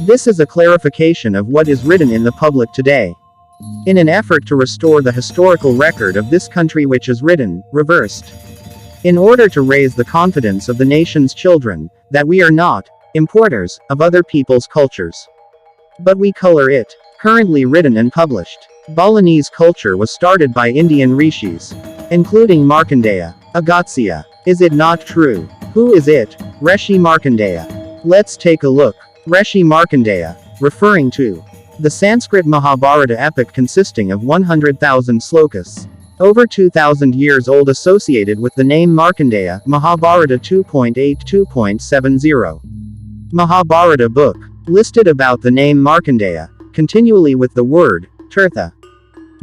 This is a clarification of what is written in the public today. In an effort to restore the historical record of this country which is written, reversed. In order to raise the confidence of the nation's children, that we are not importers of other people's cultures, but we color it. Currently written and published. Balinese culture was started by Indian rishis, including Markandeya, Agastya. Is it not true? Who is it? Rishi Markandeya. Let's take a look. Rishi Markandeya, referring to the Sanskrit Mahabharata epic consisting of 100,000 slokas, over 2,000 years old, associated with the name Markandeya, Mahabharata 2.8-2.70. Mahabharata book, listed about the name Markandeya, continually with the word, Tirtha.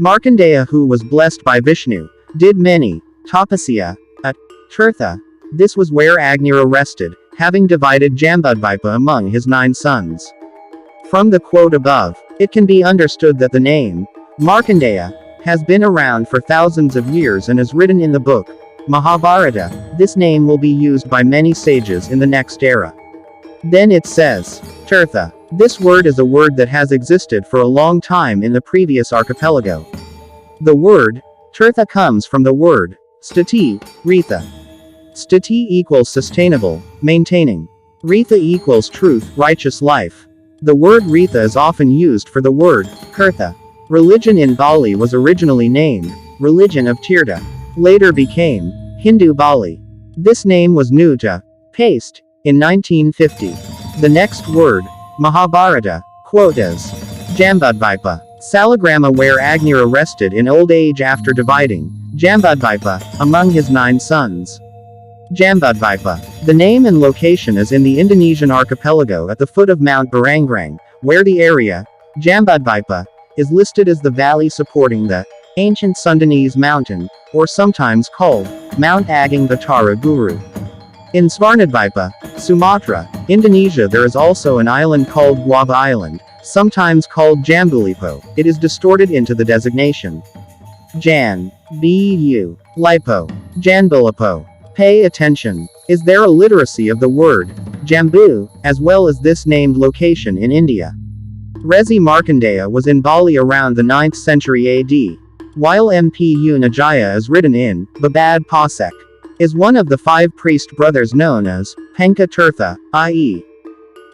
Markandeya, who was blessed by Vishnu, did many tapasya at Tirtha. This was where Agnya rested, having divided Jambudvipa among his 9 sons. From the quote above, it can be understood that the name, Markandeya, has been around for thousands of years and is written in the book, Mahabharata. This name will be used by many sages in the next era. Then it says, Tirtha. This word is a word that has existed for a long time in the previous archipelago. The word, Tirtha, comes from the word, stati, retha. Stati equals sustainable, maintaining. Retha equals truth, righteous life. The word retha is often used for the word, kirtha. Religion in Bali was originally named, Religion of Tirtha. Later became, Hindu Bali. This name was new to, paste, in 1950. The next word, Mahabharata, quote as, Jambudvipa. Salagrama, where Agnya rested in old age after dividing, Jambudvipa, among his 9 sons. Jambudvipa. The name and location is in the Indonesian archipelago at the foot of Mount Barangrang, where the area, Jambudvipa, is listed as the valley supporting the ancient Sundanese mountain, or sometimes called Mount Agung Batara Guru. In Svarnadvipa, Sumatra, Indonesia, there is also an island called Guava Island, sometimes called Jambulipo. It is distorted into the designation Jan, Bu, Lipo, Janbulipo. Pay attention. Is there a literacy of the word Jambu, as well as this named location in India? Rishi Markandeya was in Bali around the 9th century AD, while Mpu Najaya is written in Babad Pasek. Is one of the 5 priest brothers known as Penka Tirtha, i.e.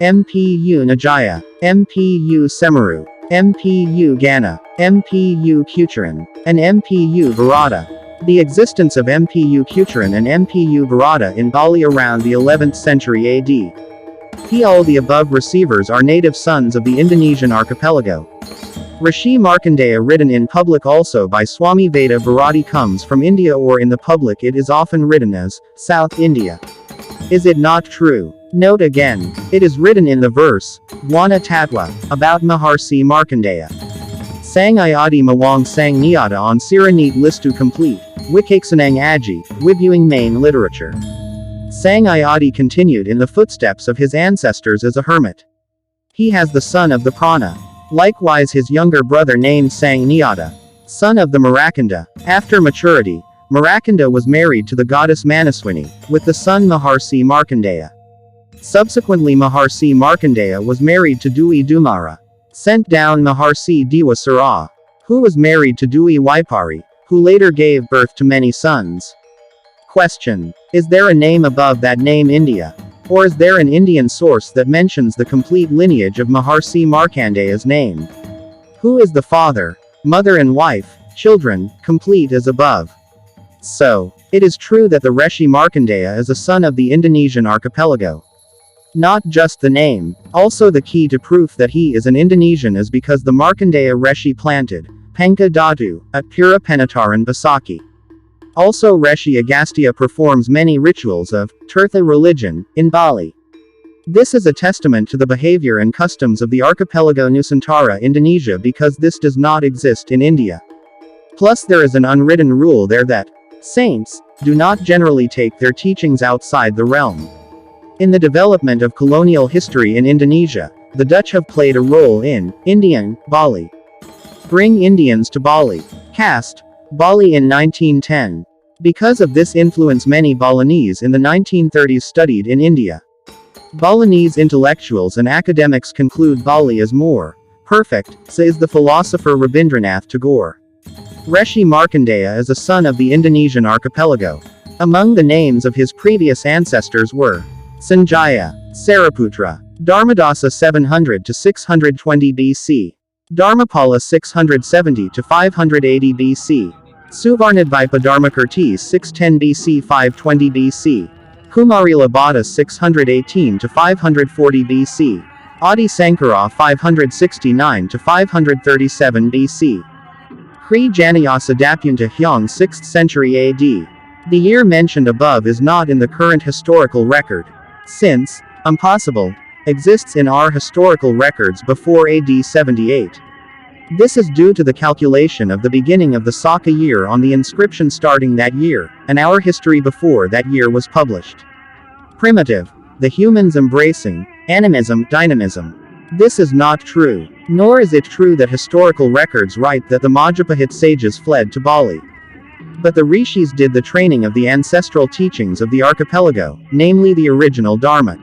Mpu Najaya, Mpu Semaru, Mpu Gana, Mpu Kucharan, and Mpu Bharata. The existence of Mpu Kucharan and Mpu Bharata in Bali around the 11th century AD. All the above receivers are native sons of the Indonesian archipelago. Rishi Markandeya, written in public also by Swami Veda Bharati, comes from India, or in the public it is often written as South India. Is it not true? Note again, it is written in the verse, Wana Tatwa, about Maharshi Markandeya. Sang Iadi Mawang Sang Niata on Siranit Listu Complete, Wikaksanang Aji, Wibuing Main Literature. Sang Iadi continued in the footsteps of his ancestors as a hermit. He has the son of the Prana. Likewise his younger brother named Sang Niata, son of the Marakanda. After maturity, Marakanda was married to the goddess Manaswini, with the son Maharshi Markandeya. Subsequently Maharshi Markandeya was married to Dwi Dumara. Sent down Maharshi Dewa Sara, who was married to Dwi Waipari, who later gave birth to many sons. Question. Is there a name above that name India? Or is there an Indian source that mentions the complete lineage of Maharshi Markandeya's name? Who is the father, mother and wife, children, complete as above? So, it is true that the Rishi Markandeya is a son of the Indonesian archipelago. Not just the name, also the key to proof that he is an Indonesian is because the Markandeya Rishi planted Penka Datu at Pura Penataran Basaki. Also Rishi Agastya performs many rituals of Tirtha religion in Bali. This is a testament to the behavior and customs of the archipelago Nusantara Indonesia, because this does not exist in India. Plus there is an unwritten rule there that saints do not generally take their teachings outside the realm. In the development of colonial history in Indonesia, the Dutch have played a role in Indian Bali. Bring Indians to Bali. Caste Bali in 1910. Because of this influence many Balinese in the 1930s studied in India. Balinese intellectuals and academics conclude Bali is more perfect, says the philosopher Rabindranath Tagore. Rishi Markandeya is a son of the Indonesian archipelago. Among the names of his previous ancestors were Sanjaya, Sariputra, Dharmadasa 700 to 620 BC, Dharmapala 670 to 580 BC, Suvarnadvipa Dharmakirtis 610 BC 520 BC, Kumarila Bhatta 618 to 540 BC, Adi Sankara 569 to 537 BC. Sri Janayasa Dapunta Hyang 6th century AD. The year mentioned above is not in the current historical record, since, impossible, exists in our historical records before AD 78. This is due to the calculation of the beginning of the Saka year on the inscription starting that year, and our history before that year was published. Primitive, the humans embracing animism, dynamism. This is not true, nor is it true that historical records write that the Majapahit sages fled to Bali. But the rishis did the training of the ancestral teachings of the archipelago, namely the original Dharmic.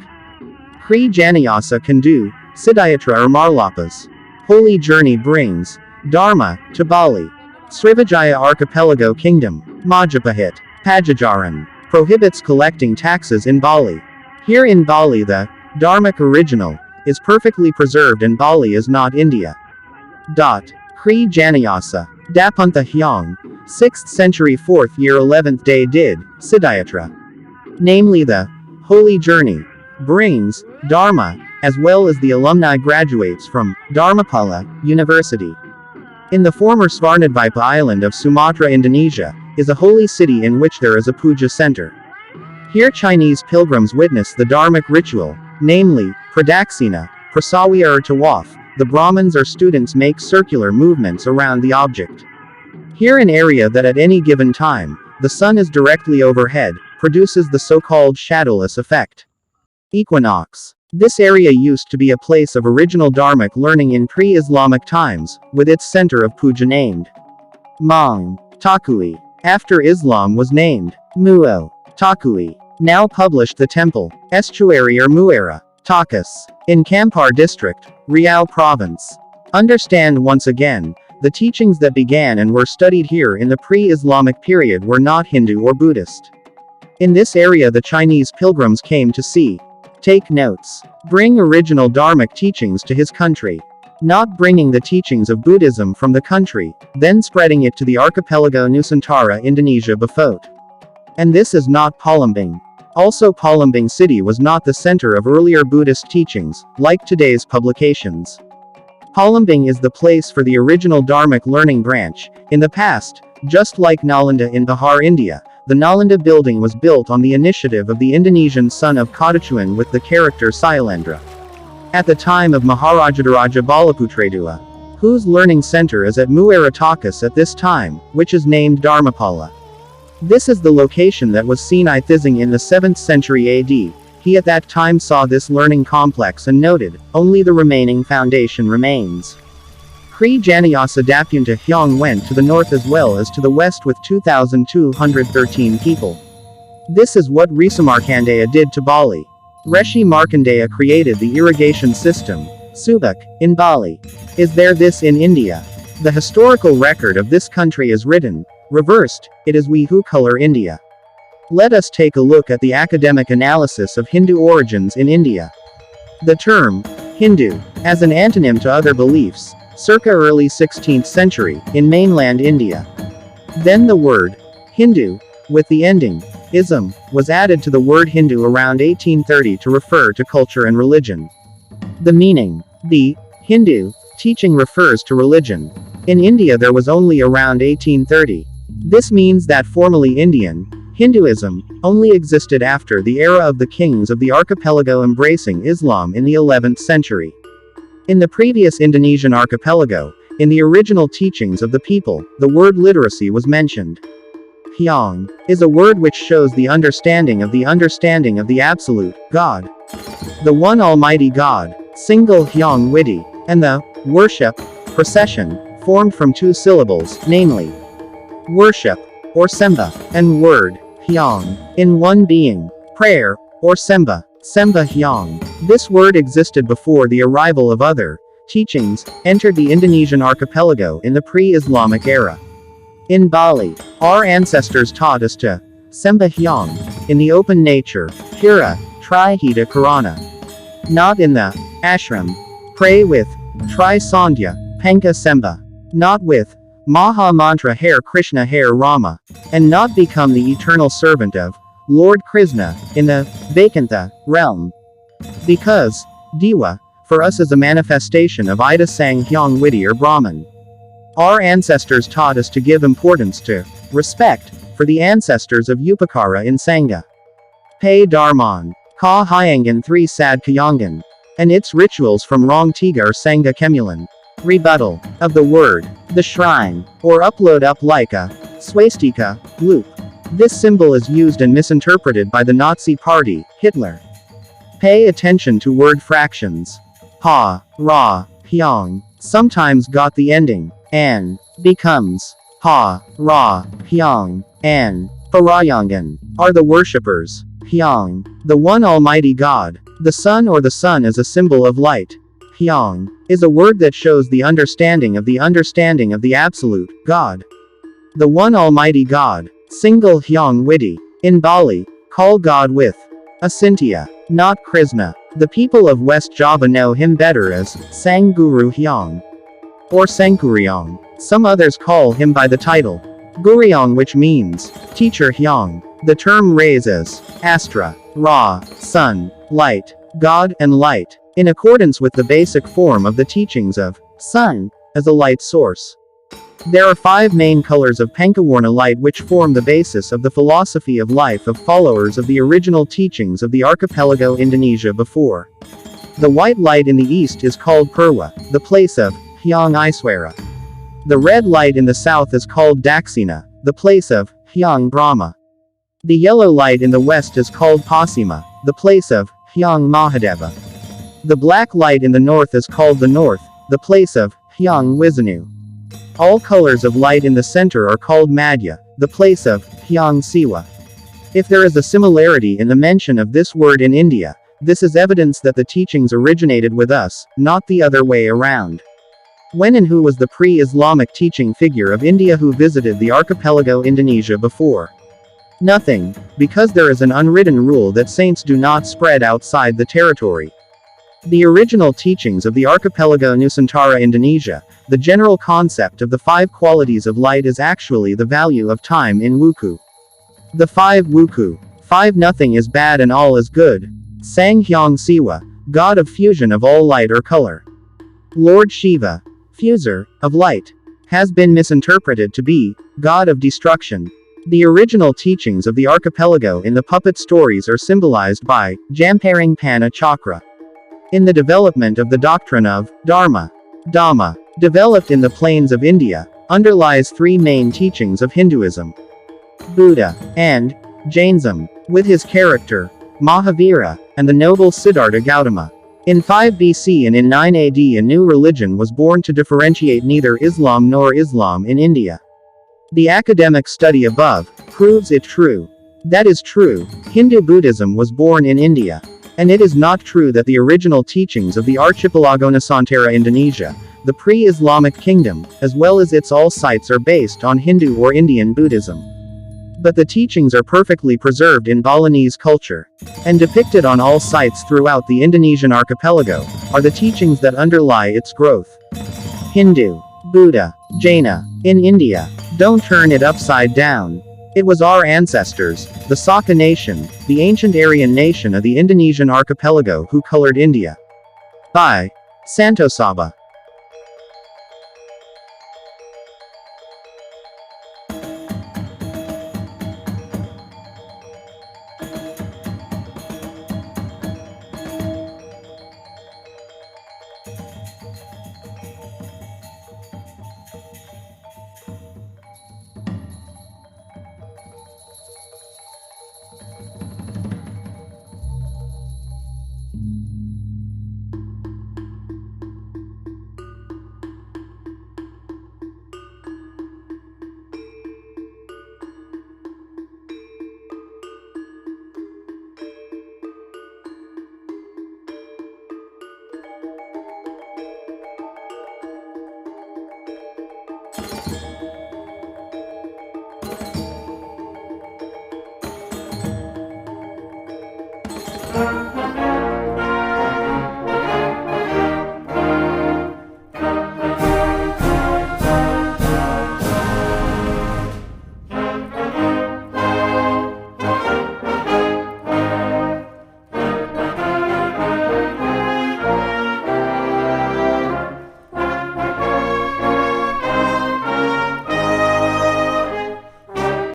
Sri Janayasa can do, Siddhayatra or Marlapas. Holy journey brings Dharma to Bali. Srivijaya Archipelago Kingdom, Majapahit, Pajajaran, prohibits collecting taxes in Bali. Here in Bali the Dharmic original is perfectly preserved and Bali is not India. Sri Janayasa, Dapunta Hyang, 6th century 4th year 11th day did, Siddhayatra. Namely the holy journey brings Dharma, as well as the alumni graduates from Dharmapala University. In the former Svarnadvipa island of Sumatra, Indonesia, is a holy city in which there is a puja center. Here Chinese pilgrims witness the Dharmic ritual, namely, Pradaksina, Prasawiya or Tawaf. The Brahmins or students make circular movements around the object. Here an area that at any given time, the sun is directly overhead, produces the so-called shadowless effect. Equinox. This area used to be a place of original Dharmic learning in pre-Islamic times, with its center of puja named Mang Takui. After Islam was named Muo Takui. Now published the temple, estuary or Muera, Takas, in Kampar district, Riau province. Understand once again, the teachings that began and were studied here in the pre-Islamic period were not Hindu or Buddhist. In this area the Chinese pilgrims came to see. Take notes. Bring original Dharmic teachings to his country. Not bringing the teachings of Buddhism from the country, then spreading it to the archipelago Nusantara, Indonesia before. And this is not Palembang. Also Palembang city was not the center of earlier Buddhist teachings, like today's publications. Palembang is the place for the original Dharmic learning branch. In the past, just like Nalanda in Bihar, India, the Nalanda building was built on the initiative of the Indonesian son of Kadachuan with the character Sailendra. At the time of Maharajadaraja Balaputradua, whose learning center is at Muara Takas at this time, which is named Dharmapala. This is the location that was seen Ithizing in the 7th century AD. He at that time saw this learning complex and noted, only the remaining foundation remains. Sri Janayasa Dapunta Hyang went to the north as well as to the west with 2,213 people. This is what Rishi Markandeya did to Bali. Rishi Markandeya created the irrigation system, Subak, in Bali. Is there this in India? The historical record of this country is written, reversed, it is we who color India. Let us take a look at the academic analysis of Hindu origins in India. The term, Hindu, as an antonym to other beliefs, circa early 16th century, in mainland India. Then the word, Hindu, with the ending, ism, was added to the word Hindu around 1830 to refer to culture and religion. The meaning, the Hindu teaching refers to religion. In India there was only around 1830. This means that formally Indian, Hinduism, only existed after the era of the kings of the archipelago embracing Islam in the 11th century. In the previous Indonesian archipelago, in the original teachings of the people, the word literacy was mentioned. Hyang is a word which shows the understanding of the absolute, God. The one Almighty God, single Hyang Widi, and the worship, procession, formed from two syllables, namely, worship, or semba, and word, Hyang, in one being, prayer, or semba, Semba Hyang. This word existed before the arrival of other teachings entered the Indonesian archipelago in the pre-Islamic era. In Bali, our ancestors taught us to Semba Hyang in the open nature, Hira, Trihita Karana. Not in the ashram. Pray with Tri Sandhya, Panka Semba. Not with Maha Mantra Hare Krishna Hare Rama. And not become the eternal servant of Lord Krishna in the Vaikunta realm. Because Dewa, for us, is a manifestation of Ida Sang Hyang Widi or Brahman. Our ancestors taught us to give importance to respect for the ancestors of Upakara in Sangha. Pei Dharman, Ka Hyangan 3 Sad Kayangan. And its rituals from Rong Tiga or Sangha Kemulan. Rebuttal of the word, the shrine, or upload up like a swastika loop. This symbol is used and misinterpreted by the Nazi Party, Hitler. Pay attention to word fractions. Ha, Ra, Hyang, sometimes got the ending, an, becomes, Ha, Ra, Hyang, an, Parayangan, are the worshippers, Hyang, the one Almighty God. The sun or the sun is a symbol of light. Hyang is a word that shows the understanding of the absolute, God. The one Almighty God, single Hyang Widi. In Bali, call God with Asintya, not Krishna. The people of West Java know him better as Sang Guru Hyang or Sangkuryang. Some others call him by the title Guryang, which means teacher Hyang. The term rays as Astra, Ra, sun, light, God, and light, in accordance with the basic form of the teachings of sun as a light source. There are 5 main colors of Pankawarna light which form the basis of the philosophy of life of followers of the original teachings of the archipelago Indonesia before. The white light in the east is called Purwa, the place of Hyang Iswara. The red light in the south is called Daksina, the place of Hyang Brahma. The yellow light in the west is called Pasima, the place of Hyang Mahadeva. The black light in the north is called the north, the place of Hyang Wisnu. All colors of light in the center are called Madhya, the place of Hyang Siwa. If there is a similarity in the mention of this word in India, this is evidence that the teachings originated with us, not the other way around. When and who was the pre-Islamic teaching figure of India who visited the archipelago Indonesia before? Nothing, because there is an unwritten rule that saints do not spread outside the territory. The original teachings of the archipelago Nusantara Indonesia, the general concept of the 5 qualities of light is actually the value of time in Wuku. The 5 Wuku. 5 Nothing is bad and all is good. Sang Hyang Siwa, God of fusion of all light or color. Lord Shiva, fuser of light, has been misinterpreted to be God of destruction. The original teachings of the archipelago in the puppet stories are symbolized by Jamparing Pana Chakra. In the development of the doctrine of Dharma, Dhamma, developed in the plains of India, underlies 3 main teachings of Hinduism, Buddha, and Jainism, with his character, Mahavira, and the noble Siddhartha Gautama. In 5 BC and in 9 AD a new religion was born to differentiate neither Islam nor Islam in India. The academic study above proves it true. That is true, Hindu Buddhism was born in India. And it is not true that the original teachings of the archipelago Nusantara Indonesia, the pre-Islamic kingdom, as well as its all sites are based on Hindu or Indian Buddhism. But the teachings are perfectly preserved in Balinese culture, and depicted on all sites throughout the Indonesian archipelago, are the teachings that underlie its growth. Hindu, Buddha, Jaina, in India, don't turn it upside down. It was our ancestors, the Saka nation, the ancient Aryan nation of the Indonesian archipelago who colored India. By Santo Saba.